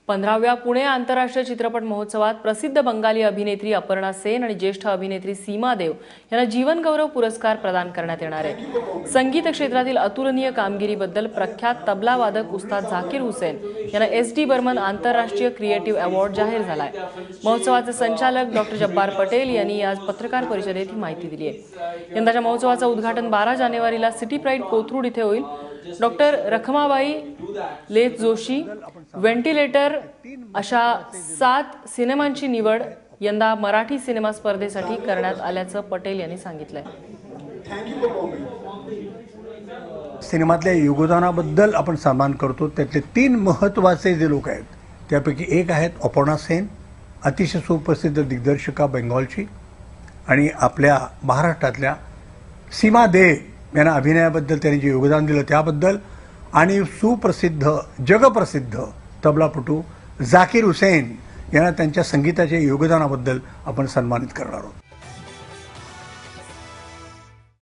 15व्या पुणे आंतरराष्ट्रीय चित्रपट महोत्सवात प्रसिद्ध बंगाली अभिनेत्री अपर्णा सेन आणि ज्येष्ठ अभिनेत्री सीमा देव यांना जीवन गौरव पुरस्कार प्रदान करण्यात येणार आहे। संगीत क्षेत्रातील अतुलनीय कामगिरीबद्दल प्रख्यात तबला वादक उस्ताद झाकीर हुसेन यांना SD बर्मन आंतरराष्ट्रीय क्रिएटिव्ह अवॉर्ड जाहीर झालाय। महोत्सवाचे संचालक डॉक्टर जब्बार पटेल यांनी आज पत्रकार परिषदेत ही माहिती दिली आहे। यंदाच्या महोत्सवाचं उद्घाटन 12 जानेवारीला सिटी प्राईड कोथरूड इथे होईल। डॉक्टर रखमाबाई लेथ जोशी व्हेंटिलेटर अशा 7 सिनेमांची निवड यंदा मराठी सिनेमा स्पर्धेसाठी करण्यात आल्याचं पटेल यांनी सांगितलंय। सिनेमातल्या योगदानाबद्दल आपण सन्मान करतो। त्यातले 3 महत्त्वाचे जे लोक आहेत त्यापैकी एक आहेत अपर्णा सेन, अतिशय सुप्रसिद्ध दिग्दर्शिका बेंगॉलची, आणि आपल्या महाराष्ट्रातल्या सीमा देव यांना अभिनयाबद्दल त्यांनी जे योगदान दिलं त्याबद्दल, आणि सुप्रसिद्ध जगप्रसिद्ध तबलापटू झाकीर हुसेन यांना त्यांच्या संगीताच्या योगदानाबद्दल आपण सन्मानित करणार आहोत।